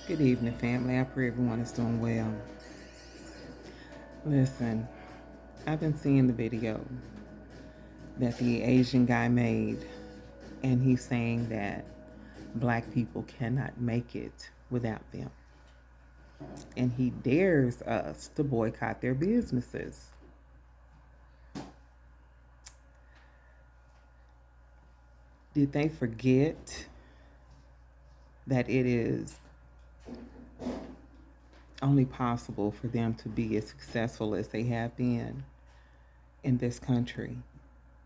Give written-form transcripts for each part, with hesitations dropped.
Good evening, family. I pray everyone is doing well. Listen, I've been seeing the video that the Asian guy made, and he's saying that black people cannot make it without them. And he dares us to boycott their businesses. Did they forget that it is only possible for them to be as successful as they have been in this country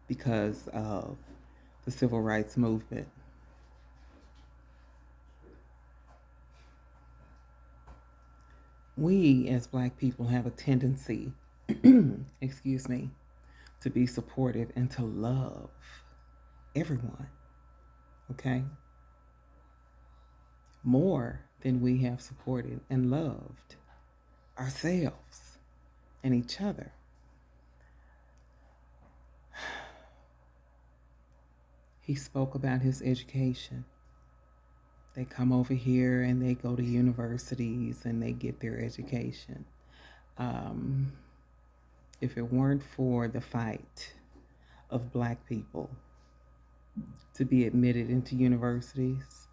because of the civil rights movement? We as black people have a tendency, excuse me, to be supportive and to love everyone, okay? More than we have supported and loved ourselves and each other. He spoke about his education. They come over here and they go to universities and they get their education. Um, if it weren't for the fight of black people to be admitted into universities,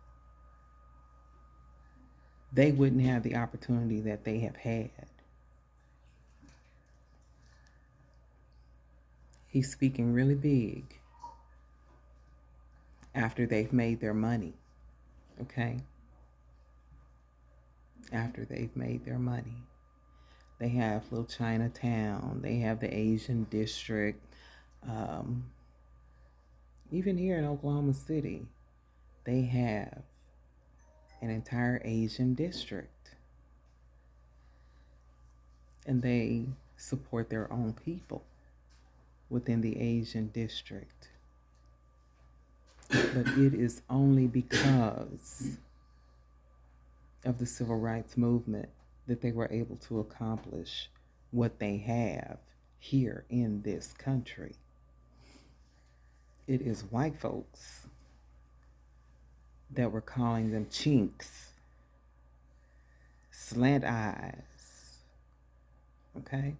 they wouldn't have the opportunity that they have had. He's speaking really big after they've made their money, okay? After they've made their money. They have Little Chinatown, they have the Asian district. Even here in Oklahoma City, they have an entire Asian district. And they support their own people within the Asian district. But it is only because of the civil rights movement that they were able to accomplish what they have here in this country. It is white folks that were calling them chinks, slant eyes, okay?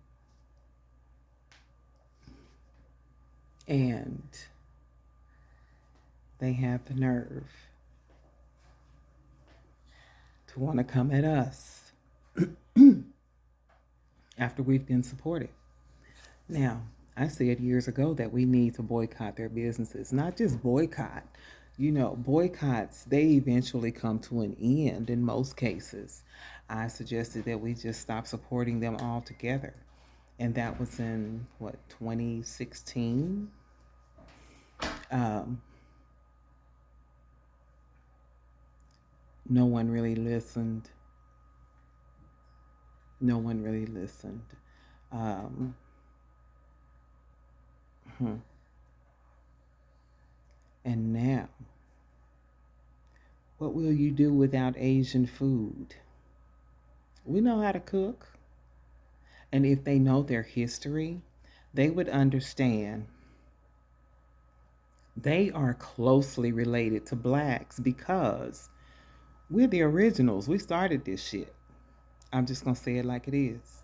And they have the nerve to want to come at us after we've been supported. Now, I said years ago that we need to boycott their businesses, not just boycott. Boycotts, they eventually come to an end in most cases. I suggested that we just stop supporting them altogether. And that was in, 2016? No one really listened. No one really listened. And now, what will you do without Asian food? We know how to cook. And if they know their history, they would understand they are closely related to blacks because we're the originals. We started this shit. I'm just going to say it like it is.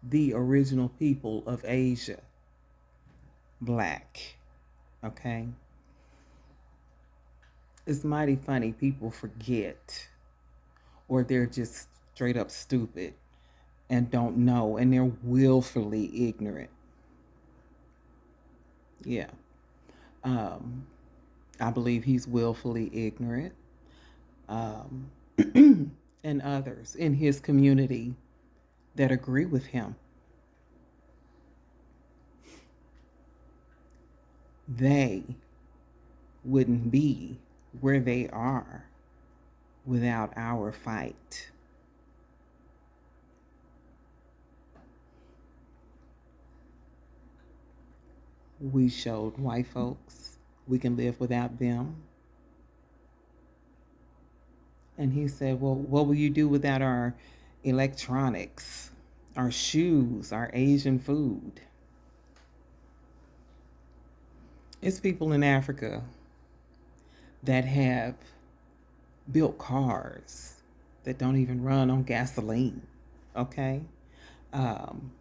The original people of Asia, black, okay? It's mighty funny. People forget, or they're just straight up stupid and don't know, and they're willfully ignorant. Yeah. I believe he's willfully ignorant. And others in his community that agree with him. They wouldn't be where they are without our fight. We showed white folks we can live without them. And he said, well, what will you do without our electronics, our shoes, our Asian food? It's people in Africa that have built cars that don't even run on gasoline. Okay? Um,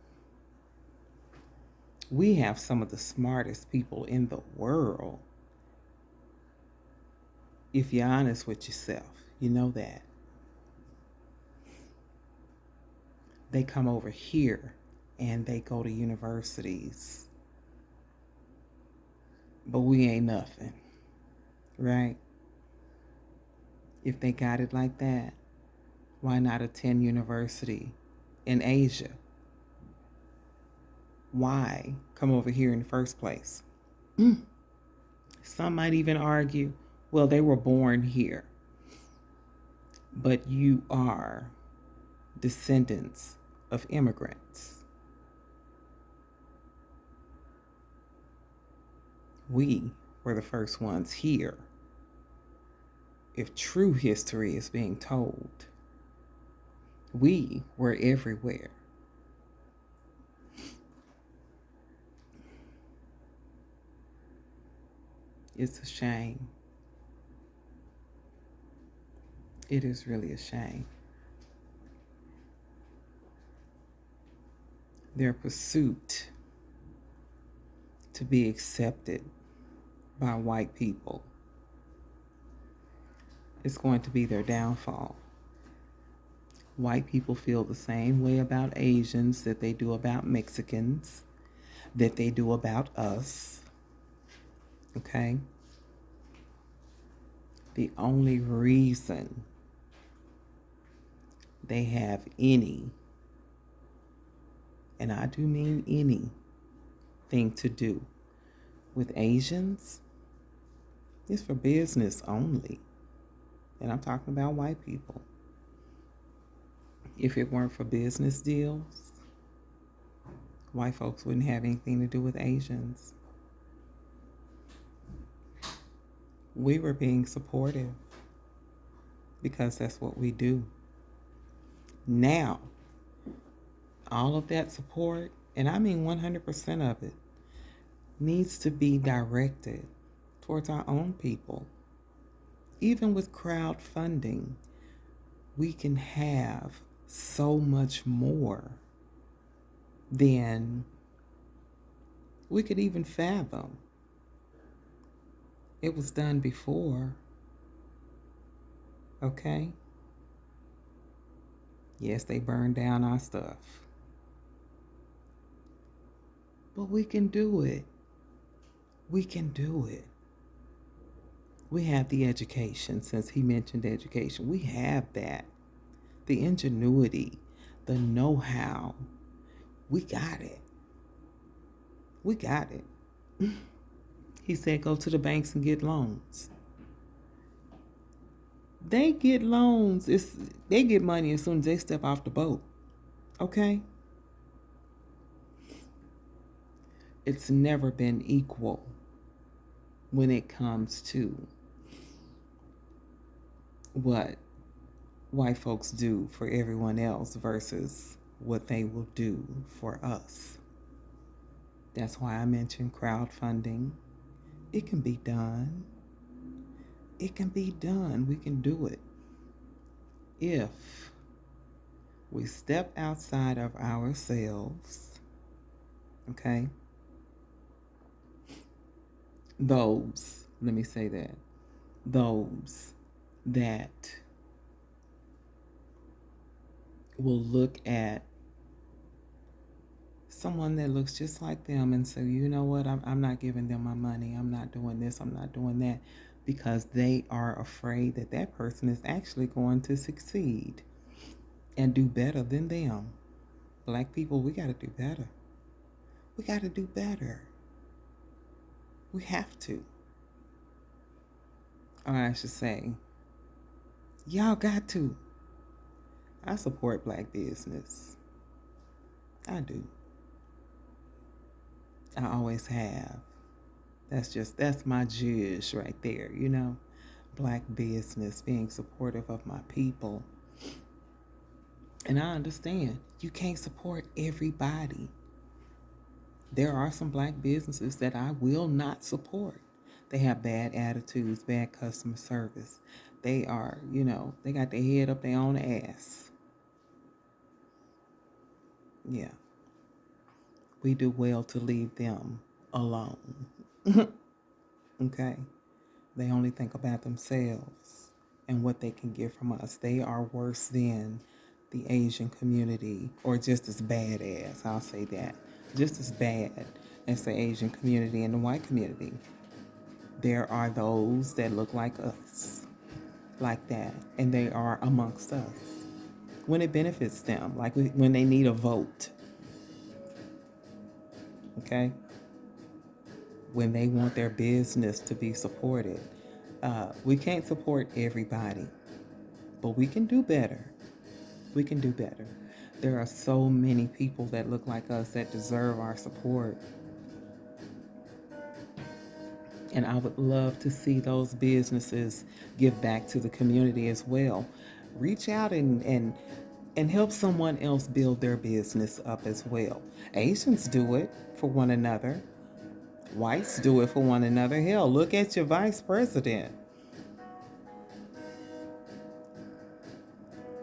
we have some of the smartest people in the world. If you're honest with yourself, you know that. They come over here and they go to universities, but we ain't nothing, right? If they got it like that, why not attend university in Asia? Why come over here in the first place? Some might even argue, well, they were born here, but you are descendants of immigrants. We were the first ones here. If true history is being told, we were everywhere. It's a shame. It is really a shame. Their pursuit to be accepted by white people is going to be their downfall. White people feel the same way about Asians that they do about Mexicans, that they do about us. Okay? The only reason they have any, and I do mean any, thing to do with Asians is for business only. And I'm talking about white people. If it weren't for business deals, white folks wouldn't have anything to do with Asians. We were being supportive because that's what we do. Now, all of that support, and I mean 100% of it, needs to be directed towards our own people. Even with crowdfunding, we can have so much more than we could even fathom. It was done before. Okay? Yes, they burned down our stuff. But we can do it. We can do it. We have the education, since he mentioned education. We have that. The ingenuity, the know-how. We got it. We got it. He said go to the banks and get loans. They get loans. They get money as soon as they step off the boat. Okay? It's never been equal when it comes to what white folks do for everyone else versus what they will do for us. That's why I mentioned crowdfunding. It can be done. It can be done. We can do it if we step outside of ourselves. Okay? Let me say that, those that will look at someone that looks just like them and say, you know what, I'm not giving them my money. I'm not doing this. I'm not doing that, because they are afraid that that person is actually going to succeed and do better than them. Black people, we got to do better. We got to do better. We have to. Or I should say, y'all got to. I support black business. I do. I always have. That's my judge right there, you know. Black business, being supportive of my people. And I understand you can't support everybody. There are some black businesses that I will not support. They have bad attitudes, bad customer service. They are, they got their head up their own ass. Yeah. We do well to leave them alone. Okay? They only think about themselves and what they can get from us. They are worse than the Asian community, or just as bad as, I'll say that, just as bad as the Asian community and the white community. There are those that look like us, like that, and they are amongst us when it benefits them, like when they need a vote. Okay? When they want their business to be supported. We can't support everybody, but we can do better. We can do better. There are so many people that look like us that deserve our support. And I would love to see those businesses give back to the community as well. Reach out and help someone else build their business up as well. Asians do it for one another. Whites do it for one another. Hell, look at your vice president.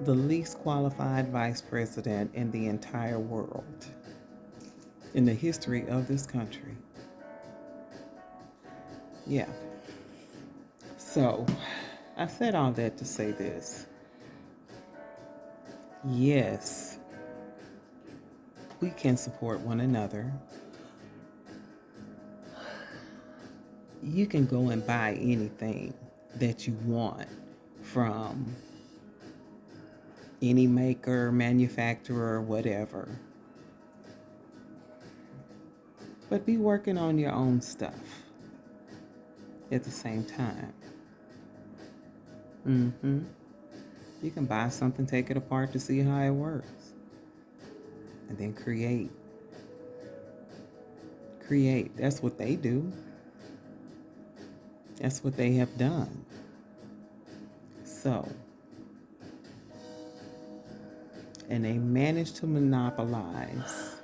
The least qualified vice president in the entire world, in the history of this country. Yeah. So, I said all that to say this. Yes, we can support one another. You can go and buy anything that you want from any maker, manufacturer, whatever. But be working on your own stuff at the same time. You can buy something, take it apart to see how it works, and then create. That's what they do. That's what they have done. So, and they managed to monopolize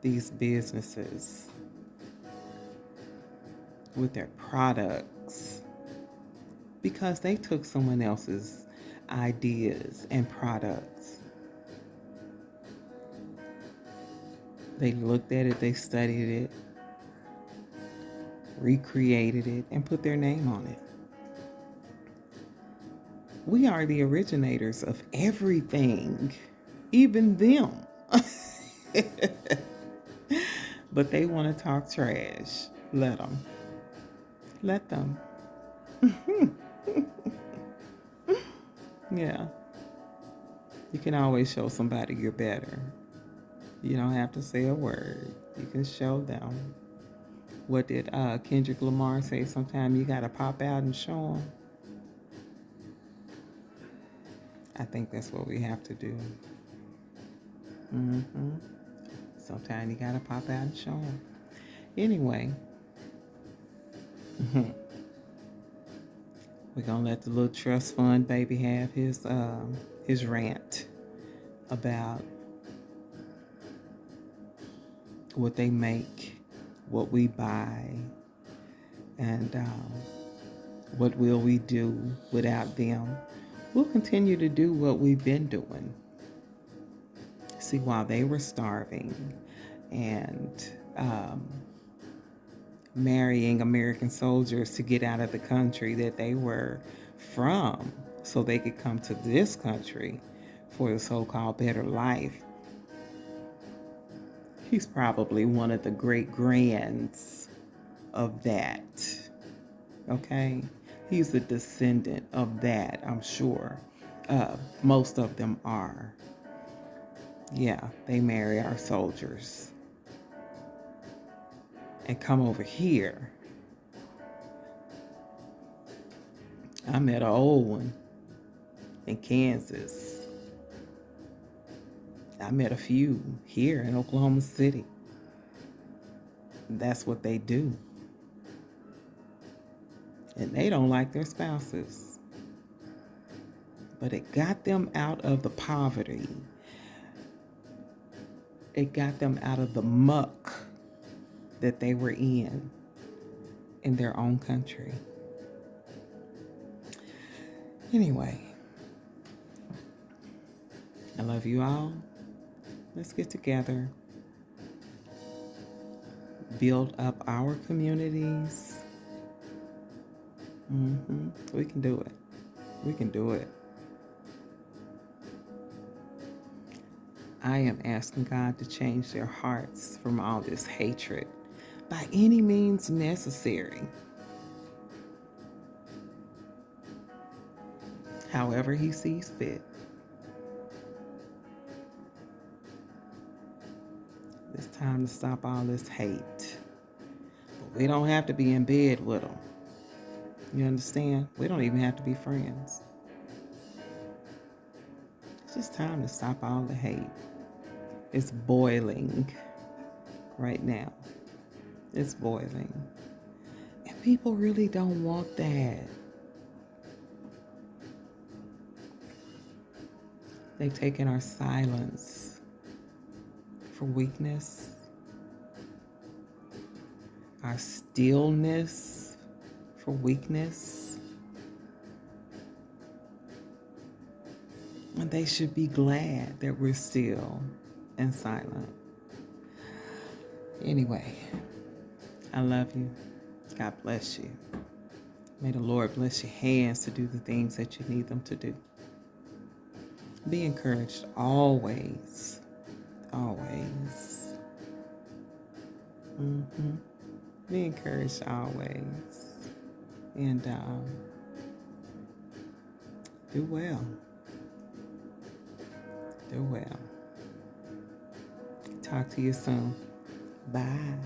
these businesses with their products because they took someone else's ideas and products. They looked at it, they studied it, recreated it, and put their name on it. We are the originators of everything, even them. But they want to talk trash. Let them. Let them. Yeah. You can always show somebody you're better. You don't have to say a word. You can show them. What did Kendrick Lamar say? Sometimes you got to pop out and show them. I think that's what we have to do. Sometimes you got to pop out and show them. Anyway. We're going to let the little trust fund baby have his rant about what they make, what we buy, and what will we do without them. We'll continue to do what we've been doing. See, while they were starving and marrying American soldiers to get out of the country that they were from so they could come to this country for the so-called better life. He's probably one of the great grands of that. Okay? He's a descendant of that, I'm sure. Most of them are. Yeah, they marry our soldiers and come over here. I met an old one in Kansas. I met a few here in Oklahoma City. That's what they do. And they don't like their spouses. But it got them out of the poverty. It got them out of the muck that they were in. in their own country. Anyway, I love you all. Let's get together, build up our communities. We can do it. We can do it. I am asking God to change their hearts from all this hatred by any means necessary. However He sees fit. It's time to stop all this hate. But we don't have to be in bed with them. You understand? We don't even have to be friends. It's just time to stop all the hate. It's boiling right now. It's boiling. And people really don't want that. They've taken our silence for weakness, our stillness for weakness. And they should be glad that we're still and silent. Anyway, I love you. God bless you. May the Lord bless your hands to do the things that you need them to do. Be encouraged always. Always. Be encouraged always. And do well. Do well. Talk to you soon. Bye.